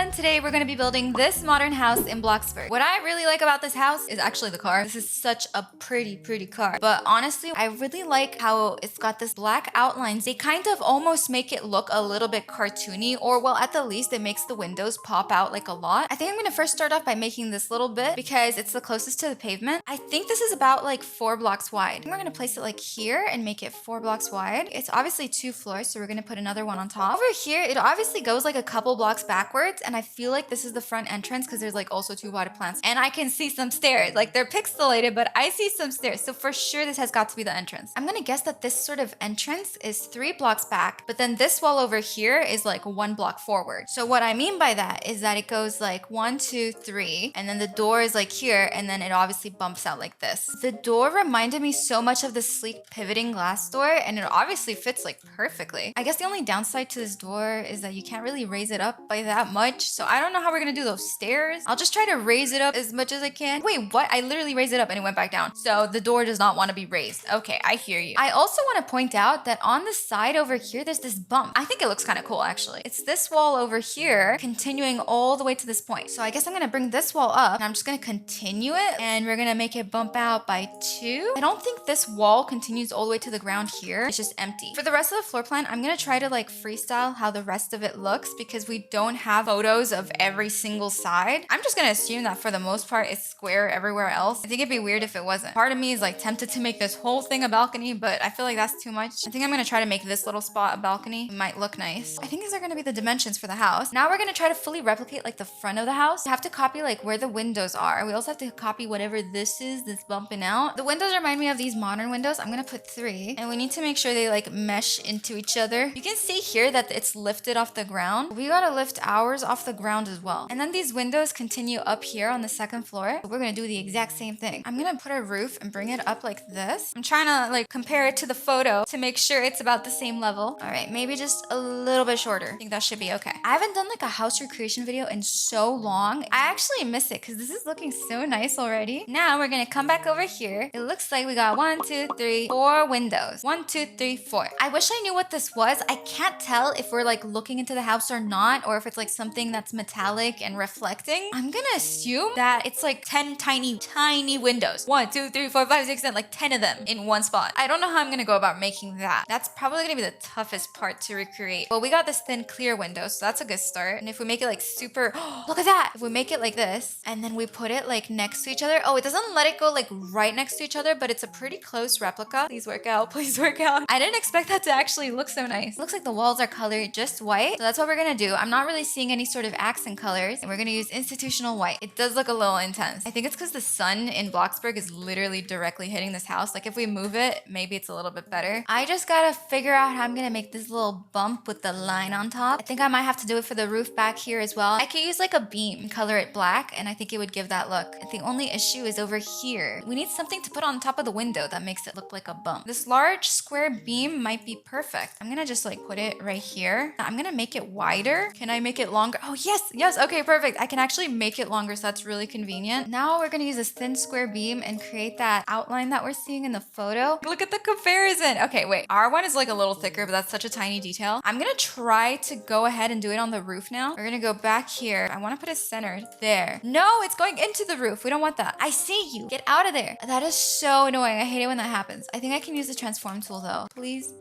everyone! Today we're going to be building this modern house in Bloxburg. What I really like about this house is actually the car. This is such a pretty car. But honestly, I really like how it's got this black outlines. They kind of almost make it look a little bit cartoony, or well, at the least it makes the windows pop out like a lot. I think I'm going to first start off by making this little bit because it's the closest to the pavement. I think this is about like 4 blocks wide. We're going to place it like here and make it 4 blocks wide. It's obviously 2 floors, so we're going to put another one on top. Over here, it obviously goes like a couple blocks backwards, and I feel like this is the front entrance because there's like also 2 potted plants, and I can see some stairs. Like they're pixelated, but I see some stairs, so for sure this has got to be the entrance. I'm gonna guess that this sort of entrance is 3 blocks back, but then this wall over here is like 1 block forward. So what I mean by that is that it goes like 1, 2, 3, and then the door is like here, and then it obviously bumps out like this. The door reminded me so much of the sleek pivoting glass door, and it obviously fits like perfectly. I guess the only downside to this door is that you can't really raise it up by that much, so I don't know how we're gonna do those stairs. I'll just try to raise it up as much as I can. Wait, what? I literally raised it up and it went back down. So the door does not want to be raised. Okay, I hear you. I also want to point out that on the side over here, there's this bump. I think it looks kind of cool, actually. It's this wall over here continuing all the way to this point. So I guess I'm gonna bring this wall up and I'm just gonna continue it, and we're gonna make it bump out by 2. I don't think this wall continues all the way to the ground here. It's just empty. For the rest of the floor plan, I'm gonna try to like freestyle how the rest of it looks because we don't have photos of every single side. I'm just gonna assume that for the most part it's square everywhere else. I think it'd be weird if it wasn't. Part of me is like tempted to make this whole thing a balcony, but I feel like that's too much. I think I'm gonna try to make this little spot a balcony. It might look nice. I think these are gonna be the dimensions for the house. Now we're gonna try to fully replicate like the front of the house. We have to copy like where the windows are. We also have to copy whatever this is that's bumping out. The windows remind me of these modern windows. I'm gonna put 3, and we need to make sure they like mesh into each other. You can see here that it's lifted off the ground. We gotta lift ours off the ground as well. And then these windows continue up here on the 2nd floor. We're gonna do the exact same thing. I'm gonna put a roof and bring it up like this. I'm trying to like compare it to the photo to make sure it's about the same level. All right, maybe just a little bit shorter. I think that should be okay. I haven't done like a house recreation video in so long. I actually miss it because this is looking so nice already. Now we're gonna come back over here. It looks like we got 1, 2, 3, 4 windows. 1, 2, 3, 4. I wish I knew what this was. I can't tell if we're like looking into the house or not, or if it's like something that's metallic and reflecting. I'm gonna assume that it's like 10 tiny windows. 1, 2, 3, 4, 5, 6, 7, like 10 of them in one spot. I don't know how I'm gonna go about making that. That's probably gonna be the toughest part to recreate. But we got this thin clear window, so that's a good start. And if we make it like super, look at that. If we make it like this, and then we put it like next to each other. Oh, it doesn't let it go like right next to each other, but it's a pretty close replica. Please work out, please work out. I didn't expect that to actually look so nice. Looks like the walls are colored just white. So that's what we're gonna do. I'm not really seeing any sort of accent colors, and we're gonna use institutional white. It does look a little intense. I think it's because the sun in Bloxburg is literally directly hitting this house. Like if we move it, maybe it's a little bit better. I just gotta figure out how I'm gonna make this little bump with the line on top. I think I might have to do it for the roof back here as well. I could use like a beam and color it black, and I think it would give that look. The only issue is over here. We need something to put on top of the window that makes it look like a bump. This large square beam might be perfect. I'm gonna just like put it right here. I'm gonna make it wider. Can I make it longer? Oh, yes. Okay, perfect. I can actually make it longer, so that's really convenient. Now we're gonna use this thin square beam and create that outline that we're seeing in the photo. Look at the comparison. Okay, wait. Our one is like a little thicker, but that's such a tiny detail. I'm gonna try to go ahead and do it on the roof now. We're gonna go back here. I wanna put it centered there. No, it's going into the roof. We don't want that. I see you. Get out of there. That is so annoying. I hate it when that happens. I think I can use the transform tool though. Please,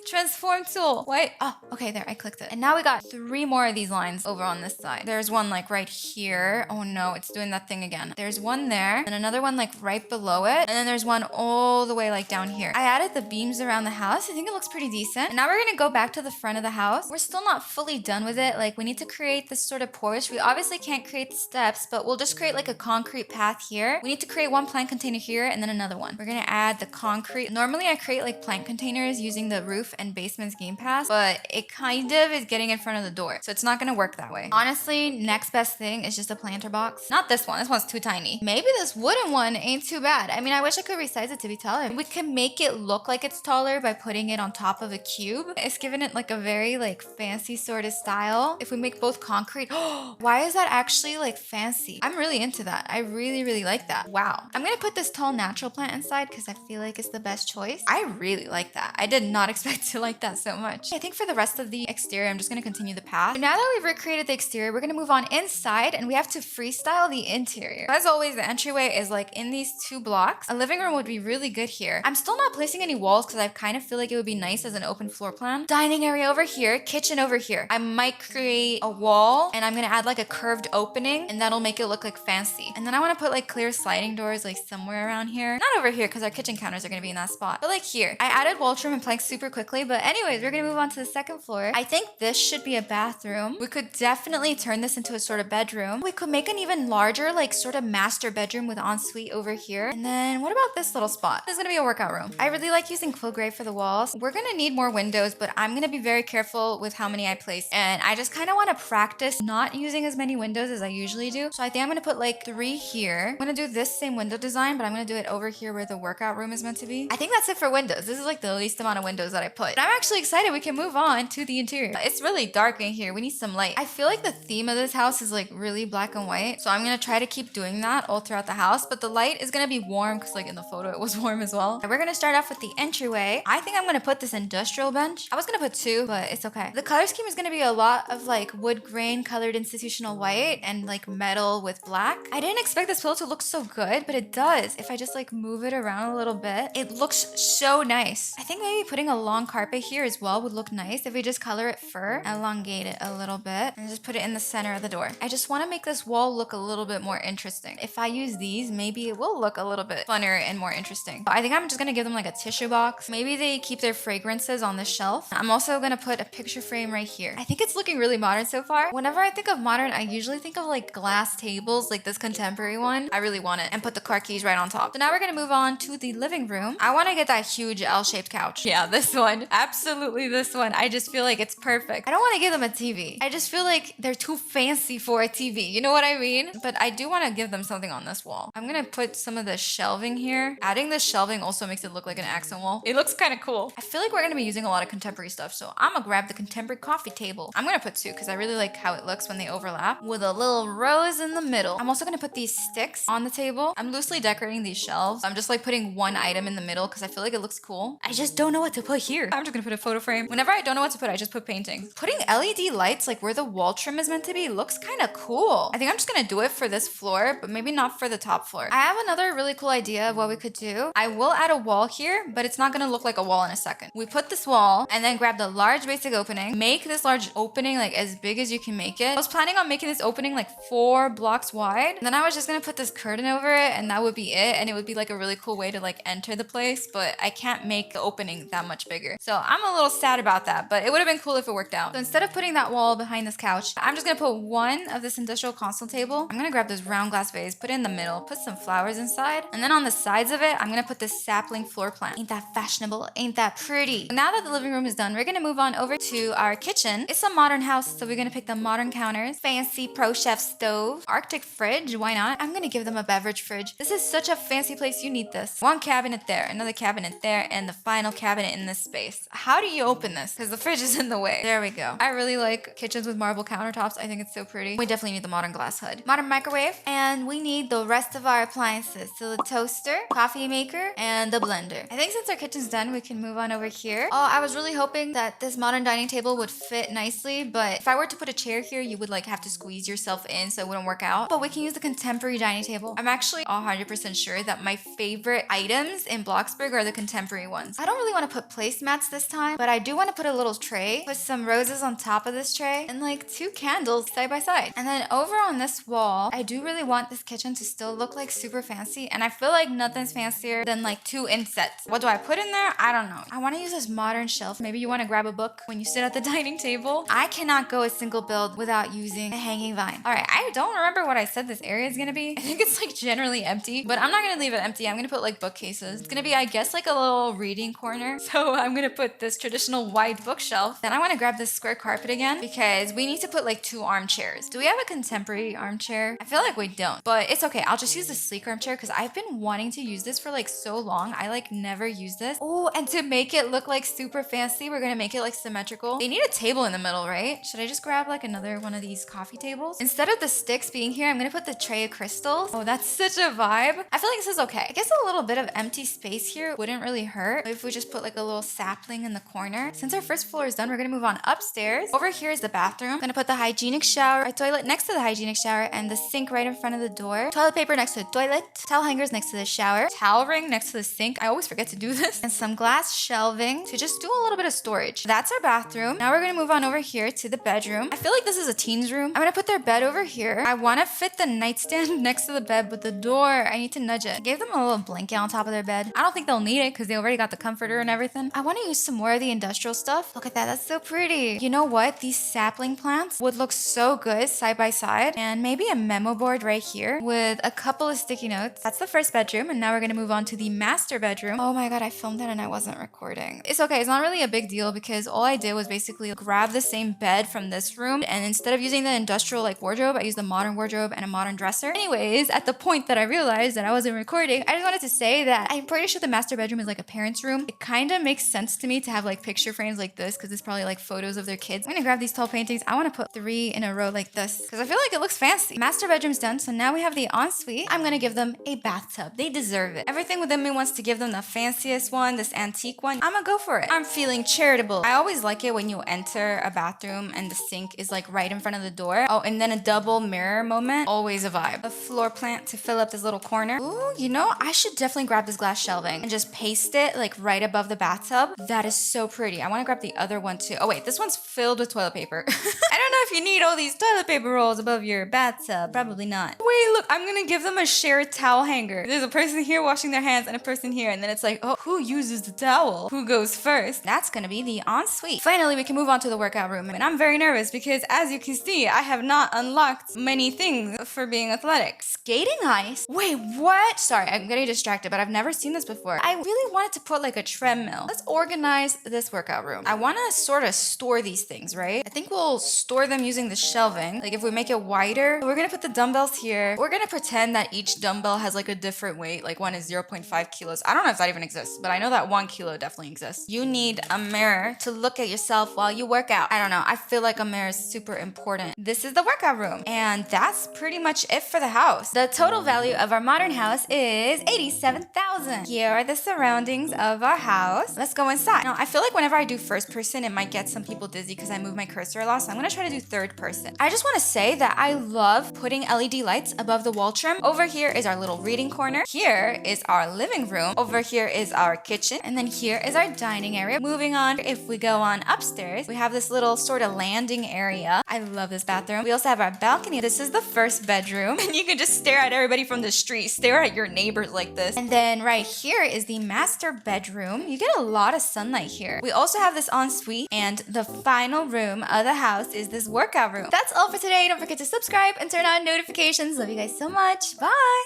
transform tool. Wait. Oh, okay, there. I clicked it. And now we got 3 more of these lines over on this side. There's one like right here. Oh no, it's doing that thing again. There's one there, and another one like right below it. And then there's one all the way like down here. I added the beams around the house. I think it looks pretty decent. And now we're gonna go back to the front of the house. We're still not fully done with it. Like we need to create this sort of porch. We obviously can't create the steps, but we'll just create like a concrete path here. We need to create 1 plant container here and then another one. We're gonna add the concrete. Normally I create like plant containers using the roof and basement's game pass, but it kind of is getting in front of the door, so it's not gonna work that way. Honestly, next best thing is just a planter box. Not this one. This one's too tiny. Maybe this wooden one ain't too bad. I mean, I wish I could resize it to be taller. We can make it look like it's taller by putting it on top of a cube. It's giving it like a very like fancy sort of style. If we make both concrete, why is that actually like fancy? I'm really into that. I really like that. Wow. I'm gonna put this tall natural plant inside because I feel like it's the best choice. I really like that. I did not expect to like that so much. I think for the rest of the exterior, I'm just gonna continue the path. Now that we've recreated the the exterior. We're gonna move on inside and we have to freestyle the interior. As always, the entryway is like in these 2 blocks. A living room would be really good here. I'm still not placing any walls because I kind of feel like it would be nice as an open floor plan. Dining area over here, kitchen over here. I might create a wall and I'm gonna add like a curved opening and that'll make it look like fancy. And then I want to put like clear sliding doors like somewhere around here. Not over here because our kitchen counters are gonna be in that spot, but like here. I added wall trim and planks super quickly, but anyways, we're gonna move on to the second floor. I think this should be a bathroom. We could definitely turn this into a sort of bedroom. We could make an even larger like sort of master bedroom with ensuite over here. And then what about this little spot? This is gonna be a workout room. I really like using quill gray for the walls. We're gonna need more windows, but I'm gonna be very careful with how many I place. And I just kind of want to practice not using as many windows as I usually do. So I think I'm gonna put like 3 here. I'm gonna do this same window design, but I'm gonna do it over here where the workout room is meant to be. I think that's it for windows. This is like the least amount of windows that I put. But I'm actually excited we can move on to the interior. It's really dark in here. We need some light. I feel like the theme of this house is like really black and white. So I'm gonna try to keep doing that all throughout the house. But the light is gonna be warm because like in the photo it was warm as well. And we're gonna start off with the entryway. I think I'm gonna put this industrial bench. I was gonna put 2, but it's okay. The color scheme is gonna be a lot of like wood grain colored institutional white and like metal with black. I didn't expect this pillow to look so good, but it does. If I just like move it around a little bit, it looks so nice. I think maybe putting a long carpet here as well would look nice if we just color it fur, elongate it a little bit, and just put it in the center of the door. I just want to make this wall look a little bit more interesting. If I use these, maybe it will look a little bit funner and more interesting. I think I'm just gonna give them like a tissue box. Maybe they keep their fragrances on the shelf. I'm also gonna put a picture frame right here. I think it's looking really modern so far. Whenever I think of modern, I usually think of like glass tables, like this contemporary one. I really want it. And put the car keys right on top. So now we're gonna move on to the living room. I want to get that huge L-shaped couch. Yeah, this one. Absolutely this one. I just feel like it's perfect. I don't want to give them a TV. I just feel like they're too fancy for a TV. You know what I mean? But I do want to give them something on this wall. I'm gonna put some of the shelving here. Adding the shelving also makes it look like an accent wall. It looks kind of cool. I feel like we're gonna be using a lot of contemporary stuff, so I'm gonna grab the contemporary coffee table. I'm gonna put 2 because I really like how it looks when they overlap with a little rose in the middle. I'm also gonna put these sticks on the table. I'm loosely decorating these shelves. I'm just like putting one item in the middle because I feel like it looks cool. I just don't know what to put here. I'm just gonna put a photo frame. Whenever I don't know what to put, I just put painting. Putting LED lights like where the wall trim is meant to be looks kind of cool. I think I'm just gonna do it for this floor, but maybe not for the top floor. I have another really cool idea of what we could do. I will add a wall here, but it's not gonna look like a wall in a second. We put this wall and then grab the large basic opening. Make this large opening like as big as you can make it. I was planning on making this opening like 4 blocks wide. And then I was just gonna put this curtain over it and that would be it. And it would be like a really cool way to like enter the place, but I can't make the opening that much bigger. So I'm a little sad about that, but it would have been cool if it worked out. So instead of putting that wall behind this couch, I'm just gonna put one of this industrial console table. I'm gonna grab this round glass vase, put it in the middle, put some flowers inside. And then on the sides of it, I'm gonna put this sapling floor plant. Ain't that fashionable? Ain't that pretty? Now that the living room is done, we're gonna move on over to our kitchen. It's a modern house, so we're gonna pick the modern counters, fancy pro chef stove, Arctic fridge, why not? I'm gonna give them a beverage fridge. This is such a fancy place, you need this. One cabinet there, another cabinet there, and the final cabinet in this space. How do you open this? Because the fridge is in the way. There we go. I really like kitchens with marble countertops. I think it's so pretty. We definitely need the modern glass hood. Modern microwave, and we need the rest of our appliances. So the toaster, coffee maker, and the blender. I think since our kitchen's done, we can move on over here. Oh, I was really hoping that this modern dining table would fit nicely, but if I were to put a chair here, you would like have to squeeze yourself in so it wouldn't work out. But we can use the contemporary dining table. I'm actually 100% sure that my favorite items in Bloxburg are the contemporary ones. I don't really want to put placemats this time, but I do want to put a little tray, put some roses on top of this tray, and like 2 candles side by side. And then over on this wall, I do really want this kitchen to still look like super fancy, and I feel like nothing's fancier than like 2 insets. What do I put in there? I don't know. I want to use this modern shelf. Maybe you want to grab a book when you sit at the dining table. I cannot go a single build without using a hanging vine. All right, I don't remember what I said this area is gonna be. I think it's like generally empty, but I'm not gonna leave it empty. I'm gonna put like bookcases. It's gonna be, I guess, like a little reading corner. So I'm gonna put this traditional wide bookshelf. Then I want to grab this square carpet again because we need to put like 2 armchairs. Do we have a contemporary armchair? I feel like we don't, but it's okay. I'll just use the sleek armchair because I've been wanting to use this for like so long. I like never use this. Oh, and to make it look like super fancy, we're gonna make it like symmetrical. They need a table in the middle, right? Should I just grab like another one of these coffee tables? Instead of the sticks being here, I'm gonna put the tray of crystals. Oh, that's such a vibe. I feel like this is okay. I guess a little bit of empty space here wouldn't really hurt if we just put like a little sapling in the corner. Since our first floor is done, we're gonna move on upstairs. Over here is the bathroom. I'm gonna put the hygienic shower, our toilet next to the hygienic shower, and the sink right in front of the door. Toilet paper next to the toilet. Towel hangers next to the shower. Towel ring next to the sink. I always forget to do this. And some glass shelving to just do a little bit of storage. That's our bathroom. Now we're gonna move on over here to the bedroom. I feel like this is a teen's room. I'm gonna put their bed over here. I wanna fit the nightstand next to the bed, but the door, I need to nudge it. I gave them a little blanket on top of their bed. I don't think they'll need it because they already got the comforter and everything. I wanna use some more of the industrial stuff. Look at that, that's so pretty. You know what? These sapling plants would look so good side by side. And maybe a memo board right here with a couple of sticky notes. That's the first bedroom. And now we're gonna move on to the master bedroom. Oh my God, I filmed it and I wasn't recording. It's okay, it's not really a big deal because all I did was basically grab the same bed from this room. And instead of using the industrial like wardrobe, I used the modern wardrobe and a modern dresser. Anyways, at the point that I realized that I wasn't recording, I just wanted to say that I'm pretty sure the master bedroom is like a parent's room. It kind of makes sense to me to have like picture frames like this because it's probably like photos of their kids. I'm gonna grab these tall paintings. I want to put 3 in a row like this because I feel like it looks fancy. Master bedroom's done, so now we have the ensuite. I'm gonna give them a bathtub. They deserve it. Everything within me wants to give them the fanciest one, this antique one. I'm gonna go for it. I'm feeling charitable. I always like it when you enter a bathroom and the sink is like right in front of the door. Oh, and then a double mirror moment. Always a vibe. A floor plant to fill up this little corner. Ooh, you know, I should definitely grab this glass shelving and just paste it like right above the bathtub. That is so pretty. I want to grab the other one too. Oh wait, this one's filled with toilet paper. I don't know if you need all these toilet paper rolls above your bathtub. Probably not. Wait, look, I'm gonna give them a shared towel hanger. There's a person here washing their hands and a person here, and then it's like, oh, who uses the towel? Who goes first? That's gonna be the ensuite. Finally, we can move on to the workout room. And I'm very nervous because as you can see, I have not unlocked many things for being athletic. Skating ice? Wait, what? Sorry, I'm getting distracted, but I've never seen this before. I really wanted to put like a treadmill. Let's organize this workout room. I want to sort of store these things, right? I think we'll store them using the shelving. Like if we make it wider, we're gonna put the dumbbells here. We're gonna pretend that each dumbbell has like a different weight. Like one is 0.5 kilos. I don't know if that even exists, but I know that 1 kilo definitely exists. You need a mirror to look at yourself while you work out. I don't know. I feel like a mirror is super important. This is the workout room. And that's pretty much it for the house. The total value of our modern house is $87,000. Here are the surroundings of our house. Let's go inside. Now, I feel like whenever I do first person, it might get some people dizzy because I move my cursor a lot. So I'm gonna try to do third person. I just want to say that I love putting LED lights above the wall trim. Over here is our little reading corner. Here is our living room. Over here is our kitchen. And then here is our dining area. Moving on, if we go on upstairs, we have this little sort of landing area. I love this bathroom. We also have our balcony. This is the first bedroom. And you can just stare at everybody from the street. Stare at your neighbors like this. And then right here is the master bedroom. You get a lot of sunlight here. We also have this ensuite. And the final room of the house is this workout room. That's all for today. Don't forget to subscribe and turn on notifications. Love you guys so much. Bye!